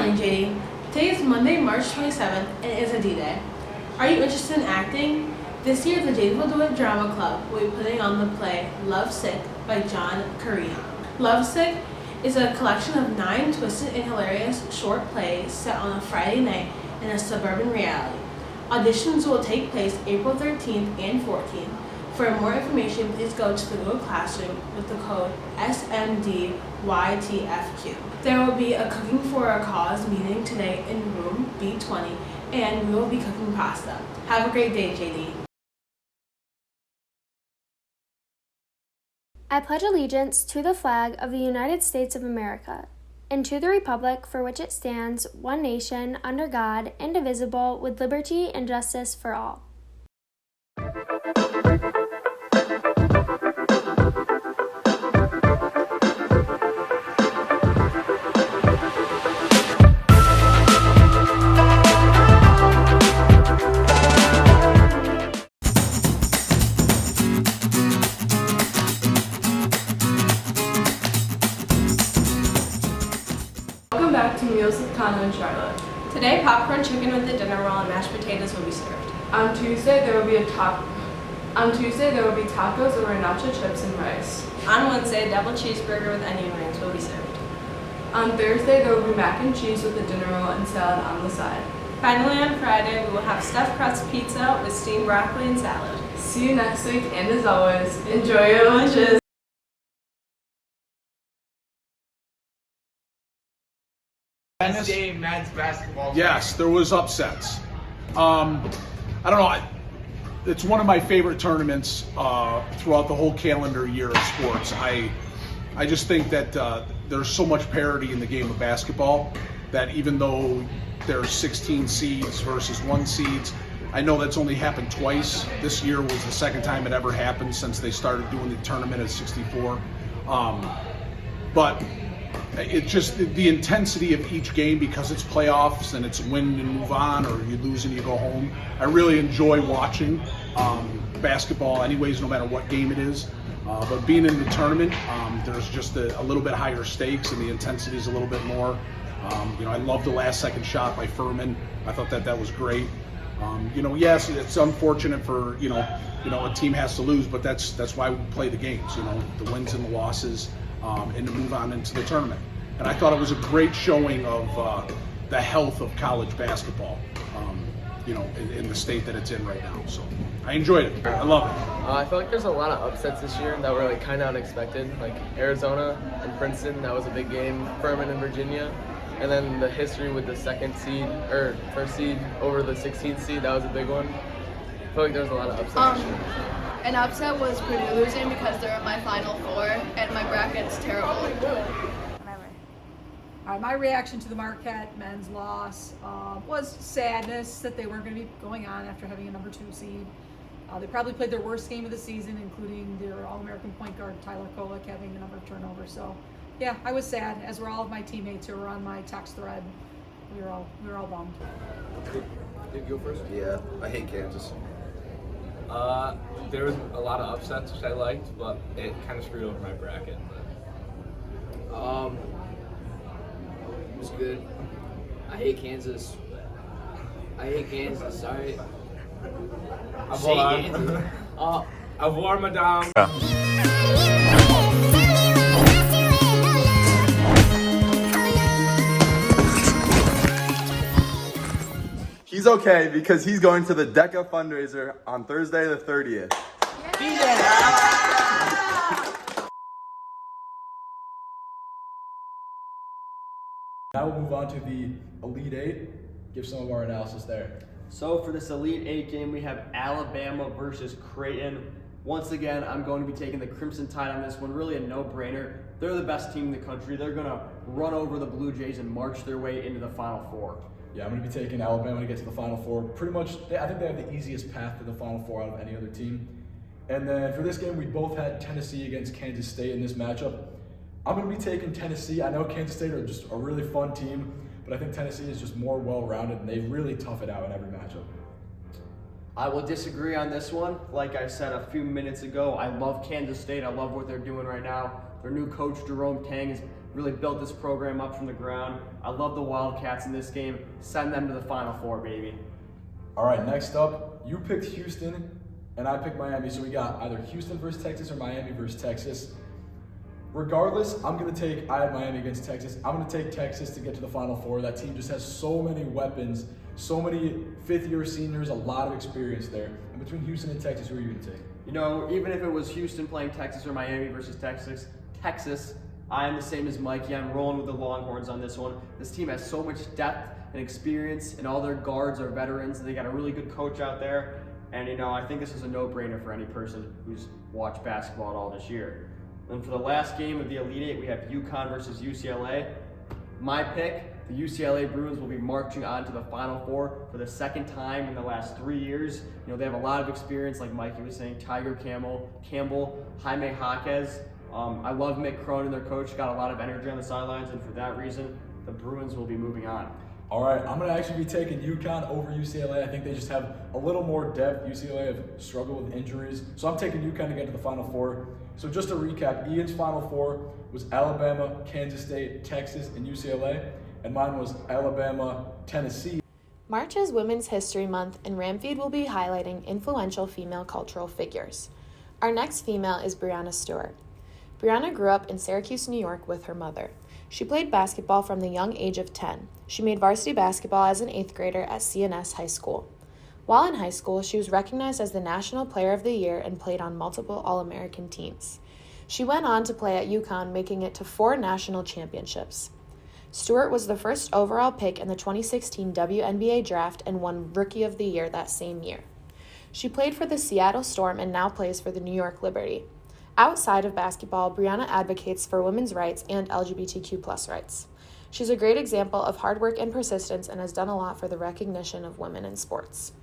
morning, JD. Today is Monday, March 27th, and it is a D-Day. Are you interested in acting? This year, the Janesville Duet Drama Club will be putting on the play Love Sick by John Carreon. Love Sick is a collection of 9 twisted and hilarious short plays set on a Friday night in a suburban reality. Auditions will take place April 13th and 14th. For more information, please go to the Google Classroom with the code SMDYTFQ. There will be a Cooking for a Cause meeting today in room B20, and we will be cooking pasta. Have a great day, JD. I pledge allegiance to the flag of the United States of America, and to the republic for which it stands, one nation, under God, indivisible, with liberty and justice for all. Welcome back to Meals with Connor and Charlotte. Today, popcorn chicken with a dinner roll and mashed potatoes will be served. On Tuesday, there will be tacos over nacho chips and rice. On Wednesday, a double cheeseburger with onion rings will be served. On Thursday, there will be mac and cheese with a dinner roll and salad on the side. Finally, on Friday, we will have stuffed crust pizza with steamed broccoli and salad. See you next week, and as always, enjoy your lunches. Game, men's basketball. Yes, there was upsets. I don't know. It's one of my favorite tournaments throughout the whole calendar year of sports. I just think that there's so much parity in the game of basketball that even though there's 16 seeds versus 1 seeds, I know that's only happened twice. This year was the second time it ever happened since they started doing the tournament at 64. But it's just the intensity of each game, because it's playoffs and it's win and move on, or you lose and you go home. I really enjoy watching basketball anyways, no matter what game it is. But being in the tournament, there's just a little bit higher stakes and the intensity is a little bit more. I love the last second shot by Furman. I thought that was great. Yes, it's unfortunate for a team has to lose, but that's why we play the games. The wins and the losses. And to move on into the tournament. And I thought it was a great showing of the health of college basketball, in the state that it's in right now. So I enjoyed it. I love it. I feel like there's a lot of upsets this year that were kind of unexpected, like Arizona and Princeton. That was a big game. Furman and Virginia. And then the history with the first seed over the 16th seed, that was a big one. I feel like there's a lot of upsets this year. An upset was Purdue losing because they're in my Final Four and my bracket's terrible. My reaction to the Marquette men's loss was sadness that they weren't going to be going on after having a number 2 seed. They probably played their worst game of the season, including their All-American point guard Tyler Kolek having a number of turnovers. So, yeah, I was sad, as were all of my teammates who were on my text thread. We were all bummed. Did you go first? Yeah, I hate Kansas. There was a lot of upsets which I liked, but it kind of screwed over my bracket. It was good. I hate Kansas. Sorry. Au revoir, madame. He's okay because he's going to the DECA fundraiser on Thursday the 30th. Now we'll move on to the Elite Eight. Give some of our analysis there. So for this Elite Eight game, we have Alabama versus Creighton. Once again, I'm going to be taking the Crimson Tide on this one. Really a no-brainer. They're the best team in the country. They're going to run over the Blue Jays and march their way into the Final Four. Yeah, I'm going to be taking Alabama to get to the Final Four. Pretty much, I think they have the easiest path to the Final Four out of any other team. And then for this game, we both had Tennessee against Kansas State in this matchup. I'm going to be taking Tennessee. I know Kansas State are just a really fun team, but I think Tennessee is just more well-rounded, and they really tough it out in every matchup. I will disagree on this one. Like I said a few minutes ago, I love Kansas State. I love what they're doing right now. Their new coach, Jerome Tang, is really built this program up from the ground. I love the Wildcats in this game. Send them to the Final Four, baby. All right, next up, you picked Houston and I picked Miami. So we got either Houston versus Texas or Miami versus Texas. Regardless, I had Miami against Texas. I'm going to take Texas to get to the Final Four. That team just has so many weapons, so many fifth-year seniors, a lot of experience there. And between Houston and Texas, who are you going to take? You know, even if it was Houston playing Texas or Miami versus Texas, I am the same as Mikey. I'm rolling with the Longhorns on this one. This team has so much depth and experience, and all their guards are veterans. They got a really good coach out there. And, you know, I think this is a no-brainer for any person who's watched basketball at all this year. And for the last game of the Elite Eight, we have UConn versus UCLA. My pick, the UCLA Bruins will be marching on to the Final Four for the second time in the last 3 years. You know, they have a lot of experience, like Mikey was saying, Tiger Campbell, Jaime Jaquez. I love Mick Cronin, their coach, got a lot of energy on the sidelines, and for that reason, the Bruins will be moving on. All right, I'm going to actually be taking UConn over UCLA. I think they just have a little more depth. UCLA have struggled with injuries. So I'm taking UConn to get to the Final Four. So just to recap, Ian's Final Four was Alabama, Kansas State, Texas, and UCLA. And mine was Alabama, Tennessee. March is Women's History Month, and Ramfeed will be highlighting influential female cultural figures. Our next female is Breanna Stewart. Breanna grew up in Syracuse, New York with her mother. She played basketball from the young age of 10. She made varsity basketball as an 8th grader at CNS High School. While in high school, she was recognized as the National Player of the Year and played on multiple All-American teams. She went on to play at UConn, making it to 4 national championships. Stewart was the first overall pick in the 2016 WNBA draft and won Rookie of the Year that same year. She played for the Seattle Storm and now plays for the New York Liberty. Outside of basketball, Breanna advocates for women's rights and LGBTQ+ rights. She's a great example of hard work and persistence and has done a lot for the recognition of women in sports.